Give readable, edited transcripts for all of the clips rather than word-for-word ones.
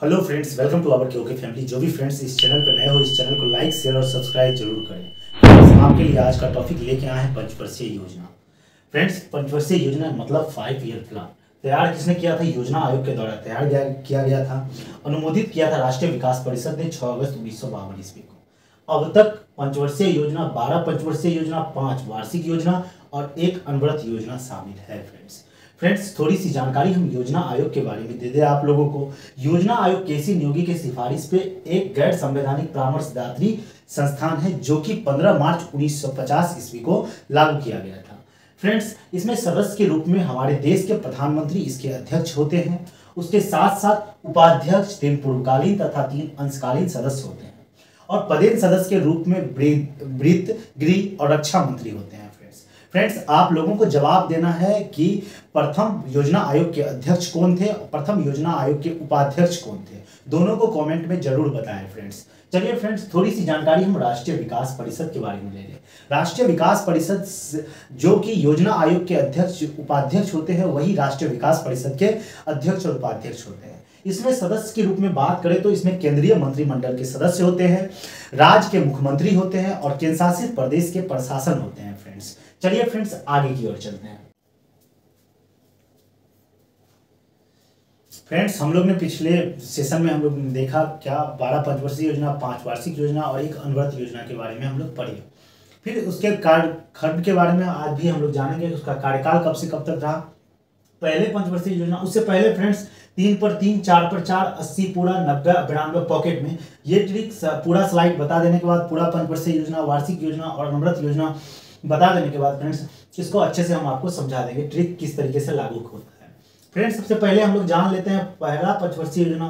Hello friends, welcome to our KOK family. जो भी friends इस चैनल पर नए हो, इस चैनल को लाइक शेयर और सब्सक्राइब जरूर करें। फ्रेंड्स, आपके लिए आज का टॉपिक लेके आए हैं पंचवर्षीय योजना। फ्रेंड्स, पंचवर्षीय योजना मतलब 5 ईयर प्लान तैयार किसने किया था? योजना आयोग के द्वारा तैयार किया गया था। अनुमोदित किया था राष्ट्रीय विकास परिषद ने 6 अगस्त 1952 ईस्वी को। अब तक पंचवर्षीय योजना 12 पंचवर्षीय योजना, 5 वार्षिक योजना और 1 अनवरत योजना शामिल है। फ्रेंड्स, थोड़ी सी जानकारी हम योजना आयोग के बारे में दे दें आप लोगों को। योजना आयोग केसी नियोगी के सिफारिश पे एक गैर संवैधानिक परामर्शदात्री संस्थान है जो कि 15 मार्च 1950 ईस्वी को लागू किया गया था। फ्रेंड्स, इसमें सदस्य के रूप में हमारे देश के प्रधानमंत्री इसके अध्यक्ष होते हैं। उसके साथ साथ उपाध्यक्ष, 3 पूर्वकालीन तथा 3 अंशकालीन सदस्य होते हैं और पदेन सदस्य के रूप में वित्त, गृह और रक्षा मंत्री होते हैं। फ्रेंड्स, आप लोगों को जवाब देना है कि प्रथम योजना आयोग के अध्यक्ष कौन थे और प्रथम योजना आयोग के उपाध्यक्ष कौन थे। दोनों को कमेंट में जरूर बताएं। फ्रेंड्स, चलिए फ्रेंड्स, थोड़ी सी जानकारी हम राष्ट्रीय विकास परिषद के बारे में ले लें। राष्ट्रीय विकास परिषद जो कि योजना आयोग के अध्यक्ष उपाध्यक्ष होते हैं, वही राष्ट्रीय विकास परिषद के अध्यक्ष और उपाध्यक्ष होते हैं। इसमें सदस्य के रूप में बात करें तो इसमें केंद्रीय मंत्रिमंडल के सदस्य होते हैं, राज्य के मुख्यमंत्री होते हैं और केंद्र शासित प्रदेश के प्रशासन होते हैं। फ्रेंड्स, चलिए फ्रेंड्स, आगे की ओर चलते हैं। फ्रेंड्स, हम लोग ने पिछले सेशन में हम लोग ने देखा क्या 12 पंचवर्षीय योजना, 5 वार्षिक योजना और 1 अनवरत योजना के बारे में हम लोग पढ़े। फिर उसके खंड के बारे में आज भी हम लोग जानेंगे। उसका कार्यकाल कब से कब तक रहा। पहले पंचवर्षीय योजना, उससे पहले फ्रेंड्स 3 पर 3, 4 पर 4, 80 पूरा, 90, 92 पॉकेट में। ये ट्रिक पूरा स्लाइड बता देने के बाद, पूरा पंचवर्षीय योजना, वार्षिक योजना और अनवरत योजना बता देने के बाद फ्रेंड्स इसको अच्छे से हम आपको समझा देंगे ट्रिक किस तरीके से लागू होता है। फ्रेंड्स, सबसे पहले हम लोग जान लेते हैं पहला पंचवर्षीय योजना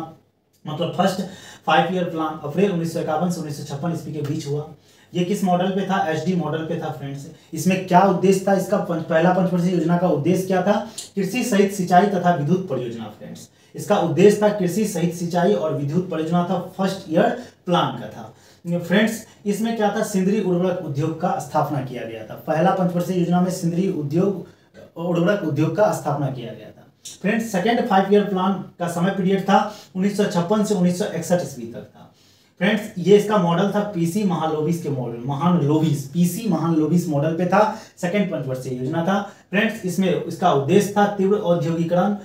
मतलब फर्स्ट 5 ईयर प्लान अप्रैल 1951 से 1956 ईस्वी के बीच हुआ। ये किस मॉडल पे था? एचडी मॉडल पे था। फ्रेंड्स, इसमें क्या उद्देश्य था? इसका पहला पंचवर्षीय योजना का उद्देश्य क्या था? कृषि सहित सिंचाई तथा विद्युत परियोजना। फ्रेंड्स, इसका उद्देश्य था कृषि सहित सिंचाई और विद्युत परियोजना था। फर्स्ट ईयर प्लान का था। फ्रेंड्स, इसमें क्या था? सिंदरी उर्वरक उद्योग का स्थापना किया गया था। पहला पंचवर्षीय योजना में सिंदरी उर्वरक उद्योग का स्थापना किया गया था। फ्रेंड्स, सेकंड 5 ईयर प्लान का समय पीरियड था 1956 से 1961 ईस्वी तक था। फ्रेंड्स, ये इसका मॉडल था पीसी महालोबिस के मॉडल, पीसी महालोबिस मॉडल पे था। सेकंड पंचवर्षीय योजना था। फ्रेंड्स, इसमें इसका उद्देश्य था तीव्र औद्योगिकरण।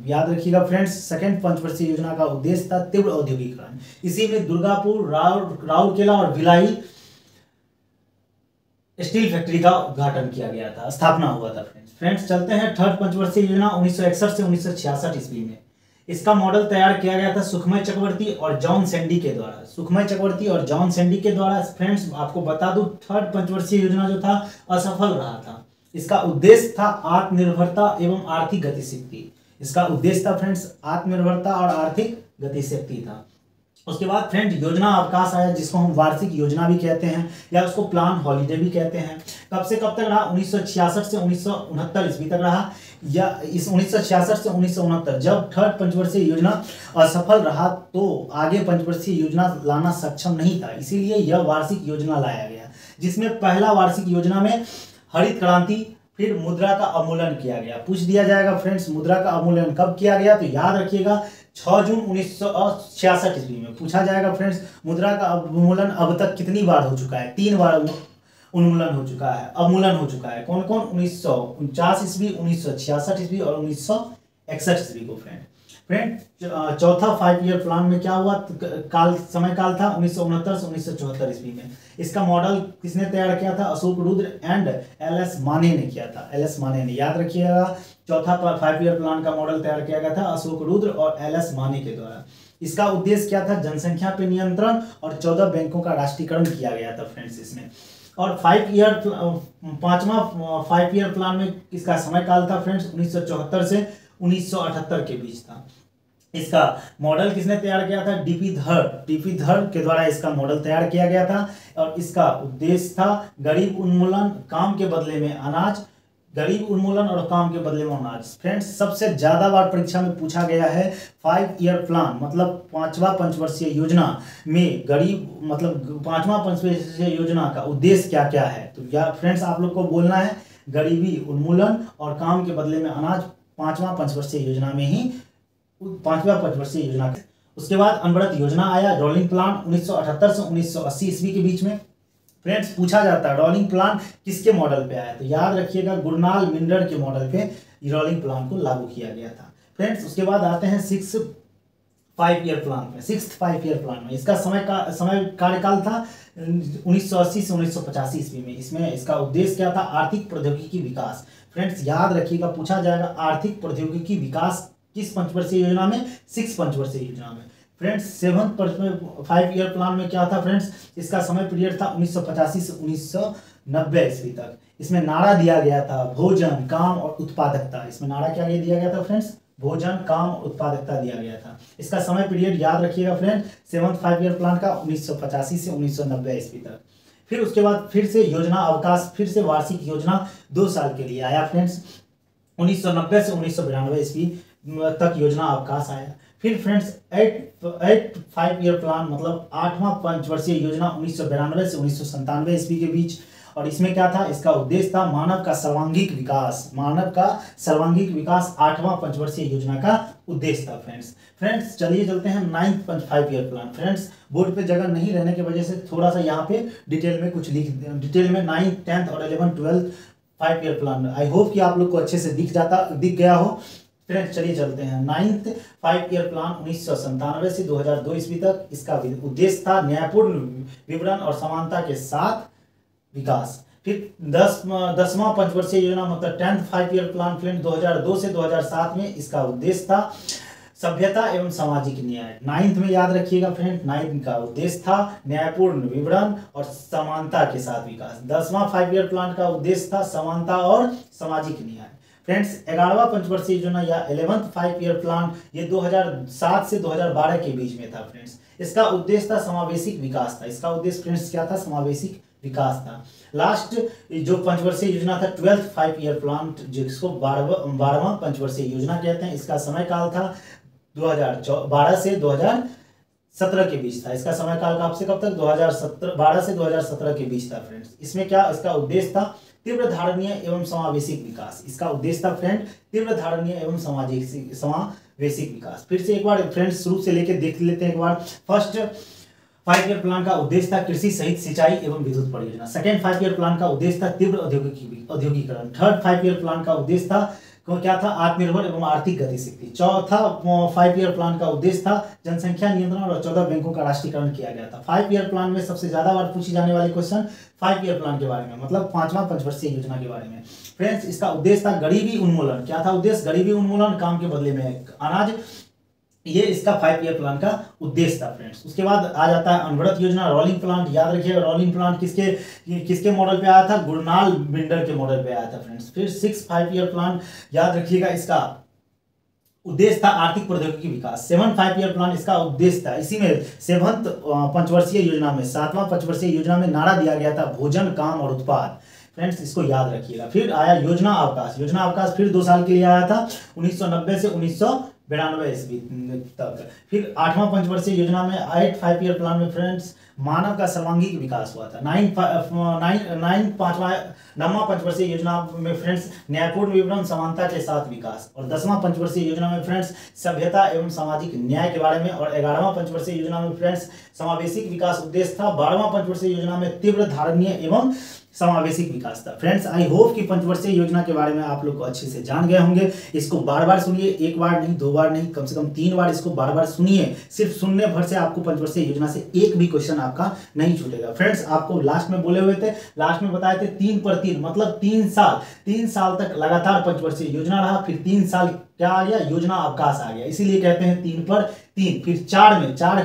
याद रखिएगा फ्रेंड्स, सेकंड पंचवर्षीय योजना का उद्देश्य था तीव्र औद्योगिकरण। इसी में दुर्गापुर, राउरकेला और भिलाई स्टील फैक्ट्री का उद्घाटन किया गया था, स्थापना हुआ था। फ्रेंड्स, चलते हैं थर्ड पंचवर्षीय योजना 1961 से 1966 ईस्वी में। इसका मॉडल तैयार किया गया था सुखमय चक्रवर्ती और जॉन सैंडी के द्वारा। फ्रेंड्स, आपको बता दूं थर्ड पंचवर्षीय योजना जो था असफल रहा था। इसका उद्देश्य था आत्मनिर्भरता एवं आर्थिक गतिशक्ति। इसका उद्देश्य था फ्रेंड्स आत्मनिर्भरता और आर्थिक गतिशक्ति था। उसके बाद फ्रेंड योजना अवकाश आया, जिसको हम वार्षिक योजना भी कहते हैं या उसको प्लान हॉलीडे भी कहते हैं। कब से कब तक रहा? 1966 से 1969 ईस्वी तक रहा। या इस 1966 से 1969 जब थर्ड पंचवर्षीय योजना असफल रहा तो आगे पंचवर्षीय योजना लाना सक्षम नहीं था, इसीलिए यह वार्षिक योजना लाया गया, जिसमें पहला वार्षिक योजना में हरित क्रांति, फिर मुद्रा का अवमूल्यन किया गया। पूछ दिया जाएगा फ्रेंड्स मुद्रा का अवमूल्यन कब किया गया, तो याद रखिएगा 6 जून 1966 ईस्वी में पूछा जाएगा। फ्रेंड्स, मुद्रा का अवमूल्यन अब तक कितनी बार हो चुका है? 3 बार उन्मूलन हो चुका है, अवमूल्यन हो चुका है। कौन कौन? 1949 ईस्वी, 1966 ईस्वी और 1961 ईस्वी को। फ्रेंड, चौथा 5 ईयर प्लान में क्या हुआ? समय काल था 1969 से 1974 ईस्वी में। इसका मॉडल किसने तैयार किया था? Ashok Rudra and LS. माने ने किया था। एल.एस. माने ने, याद रखिएगा, चौथा 5 ईयर प्लान का मॉडल तैयार किया गया था अशोक रुद्र और एल.एस. माने के द्वारा। इसका उद्देश्य क्या था? जनसंख्या पे नियंत्रण और 14 बैंकों का राष्ट्रीयकरण किया गया था। फ्रेंड्स, इसमें और पांचवा 5 ईयर प्लान में इसका समय काल था फ्रेंड्स 1974 से 1978 के बीच था। इसका मॉडल किसने तैयार किया था? डीपी धर के द्वारा इसका मॉडल तैयार किया गया था और इसका उद्देश्य था गरीब उन्मूलन, काम के बदले में अनाज। फ्रेंड्स, सबसे ज्यादा बार परीक्षा में पूछा गया है 5 ईयर प्लान मतलब 5वां पंचवर्षीय योजना में गरीब मतलब 5वां पंचवर्षीय योजना का उद्देश्य क्या क्या है। तो यार फ्रेंड्स, आप लोग को बोलना है गरीबी उन्मूलन और काम के बदले में अनाज 5वां पंचवर्षीय योजना में ही पांचवा पंचवर्षीय योजना। उसके बाद अनवरत योजना आया, रोलिंग प्लान 1978 से 1980 ईस्वी के बीच में। फ्रेंड्स पूछा जाता है रोलिंग प्लान किसके मॉडल पे आया, तो याद रखिएगा गुरनाल मिंडर के मॉडल पे रोलिंग प्लान को लागू किया गया था। फ्रेंड्स उसके बाद आते हैं 6 5 ईयर प्लान में। 6th 5 ईयर प्लान में इसका समय कार्यकाल था 1980 से 1985 ईस्वी में। इसमें इसका उद्देश्य क्या था, आर्थिक प्रौद्योगिकी विकास। फ्रेंड्स याद रखिएगा पूछा जाएगा आर्थिक प्रौद्योगिकी विकास किस पंचवर्षीय योजना में, 6 पंचवर्षीय योजना में। फ्रेंड्स 7th 5 ईयर प्लान में क्या था फ्रेंड्स, इसका समय पीरियड था 1985 से 1990 ईस्वी तक। इसमें नारा दिया गया था भोजन, काम और उत्पादकता। इसमें नारा क्या दिया गया था फ्रेंड्स, भोजन, काम, उत्पादकता दिया गया था। इसका समय पीरियड याद रखिएगा फ्रेंड 7th 5 ईयर प्लान का 1985 से 1990 ईस्वी तक। फिर उसके बाद फिर से योजना अवकाश, फिर से वार्षिक योजना 2 साल के लिए आया फ्रेंड्स। 1990 से 1992 ईस्वी तक योजना अवकाश आया। फिर फ्रेंड्स 8 5 ईयर प्लान मतलब 8वां पंचवर्षीय योजना 1992 से 1997 ईस्वी के बीच। और इसमें क्या था, इसका उद्देश्य था मानव का सर्वांगीण विकास। मानव का सर्वांगीण विकास 8वां पंचवर्षीय योजना का उद्देश्य था फ्रेंड्स चलिए चलते हैं 9th 5 year plan. Friends board पे जगह नहीं रहने की वजह से थोड़ा सा यहाँ पे डिटेल में कुछ डिटेल में 9th 10th और 11th 12th 5 year plan. I hope कि आप लोग को अच्छे से दिख गया हो। फ्रेंड्स चलिए चलते हैं 9th 5 ईयर प्लान 1997 से 2002 ईस्वी तक। इसका उद्देश्य था न्यायपूर्ण विवरण और समानता के साथ विकास। फिर 10वां पंचवर्षीय योजना मतलब 10th 5 ईयर प्लान फ्रेंड 2002 से 2007 में। इसका उद्देश्य था सभ्यता एवं सामाजिक न्याय। 9th में याद रखिएगा फ्रेंड 9th का उद्देश्य था न्यायपूर्ण विवरण और समानता के साथ विकास। 10वां 5 ईयर प्लान का उद्देश्य था समानता और सामाजिक न्याय। फ्रेंड्स 11वां पंचवर्षीय योजना या 11th 5 ईयर प्लान ये 2007 से 2012 के बीच में था फ्रेंड्स। इसका उद्देश्य था समावेशिक विकास था। इसका उद्देश्य फ्रेंड्स क्या था, समावेशिक विकास था। लास्ट जो पंचवर्षीय योजना था 12th 5 ईयर प्लान जिसको 12वां पंचवर्षीय योजना कहते हैं। इसका समय काल था 2012 से 2017 के बीच था। इसका समय काल कब से कब तक, 2012 से 2017 के बीच था फ्रेंड्स। इसमें क्या इसका उद्देश्य था, तीव्र धारणीय एवं समावेशिक विकास। इसका उद्देश्य था फ्रेंड तीव्र धारणीय एवं समावेशिक विकास। फिर से एक बार फ्रेंड्स शुरू से लेकर देख लेते हैं एक बार। फर्स्ट 5 ईयर प्लान का उद्देश्य था कृषि सहित सिंचाई एवं विद्युत परियोजना। सेकेंड 5 ईयर प्लान का उद्देश्य था तीव्र औद्योगिकीकरण। थर्ड 5 ईयर प्लान का उद्देश्य था क्या था, आत्मनिर्भर एवं आर्थिक गतिशीलता। चौथा 5 ईयर प्लान का उद्देश्य था जनसंख्या नियंत्रण और 14 बैंकों का राष्ट्रीयकरण किया गया था। 5 ईयर प्लान में सबसे ज्यादा बार पूछी जाने वाली क्वेश्चन 5 ईयर प्लान के बारे में मतलब 5वां पंचवर्षीय योजना के बारे में। फ्रेंड्स इसका उद्देश्य था गरीबी उन्मूलन। क्या था उद्देश्य, गरीबी उन्मूलन, काम के बदले में अनाज। ये इसका 5 ईयर प्लान का उद्देश्य था फ्रेंड्स। उसके बाद आ जाता है अनवरत योजना, रोलिंग प्लान। याद रखिएगा रोलिंग प्लान किसके मॉडल पे आया था, गुरनाल मिंडर के मॉडल पे आया था फ्रेंड्स। फिर 6 5 ईयर प्लान याद रखिएगा इसका उद्देश्य था आर्थिक प्रौद्योगिकी विकास। 7 5 ईयर प्लान इसका उद्देश्य था, इसी में 7th पंचवर्षीय योजना में 7वां पंचवर्षीय योजना में नारा दिया गया था भोजन, काम और उत्पाद। फ्रेंड्स इसको याद रखिएगा। फिर आया योजना अवकाश। योजना अवकाश फिर 2 साल के लिए आया था 1990 से 1992 ईस्वी तक। फिर 8वां पंचवर्षीय योजना में 8 5 ईयर प्लान में फ्रेंड्स मानव का सर्वांगीण विकास हुआ था। 9वां पंचवर्षीय योजना में फ्रेंड्स न्यायपूर्ण विवरण समानता के साथ विकास। और 10वां पंचवर्षीय योजना में फ्रेंड्स सभ्यता एवं सामाजिक न्याय के बारे में। और 11वां पंचवर्षीय योजना में फ्रेंड्स समावेशिक विकास उद्देश्य था। 12वां पंचवर्षीय योजना में तीव्र धारणीय एवं समावेशिक विकास था। फ्रेंड्स आई होप कि पंचवर्षीय योजना के बारे में आप लोग को अच्छे से जान गए होंगे। इसको बार बार सुनिए, एक बार नहीं, 2 बार नहीं, कम से कम 3 बार इसको बार बार सुनिए। सिर्फ सुनने भर से आपको पंचवर्षीय योजना से एक भी क्वेश्चन आपका नहीं छूटेगा। फ्रेंड्स आपको लास्ट में बोले हुए थे, लास्ट में बताए थे 3 पर 3 मतलब 3 साल तक लगातार पंचवर्षीय योजना रहा। फिर 3 साल क्या आ गया, योजना अवकाश आ गया, इसीलिए कहते हैं 3 पर 3। फिर 4 में 4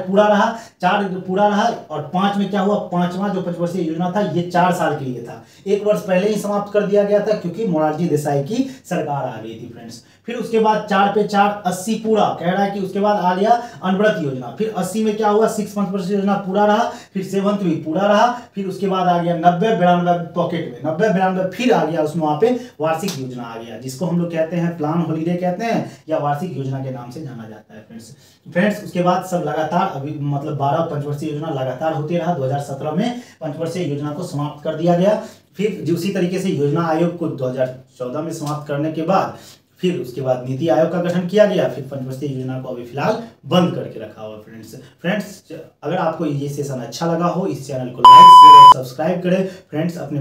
पूरा रहा और 5 में क्या हुआ, 5वां जो पंचवर्षीय योजना था ये 4 साल के लिए था। 1 वर्ष पहले ही समाप्त कर दिया गया था क्योंकि मोरारजी देसाई की सरकार आ गई थी फ्रेंड्स। फिर उसके बाद 4 पे 4 80 पूरा कह रहा है कि उसके बाद आ गया अनवरत योजना। फिर 80 में क्या हुआ, 6 पंचवर्षीय योजना पूरा रहा। फिर 7th भी पूरा रहा। फिर उसके बाद आ गया 90 92 पॉकेट में 90 92 फिर आ गया उसमें वहां पे वार्षिक योजना आ गया, जिसको हम लोग कहते हैं प्लान हॉलीडे कहते हैं या वार्षिक योजना के नाम से जाना जाता है फ्रेंड्स। उसके बाद सब लगातार अभी मतलब 12 पंचवर्षीय योजना लगातार होते रहा। 2017 में पंचवर्षीय योजना को समाप्त कर दिया गया। फिर उसी तरीके से योजना आयोग को 2014 में समाप्त करने के बाद फिर उसके बाद नीति आयोग का गठन किया गया, फिर पंचवर्षीय योजना को अभी फिलहाल बंद करके रखा हुआ। फ्रेंड्स अगर आपको ये सेशन अच्छा लगा हो, इस चैनल को लाइक शेयर और सब्सक्राइब करें। फ्रेंड्स अपने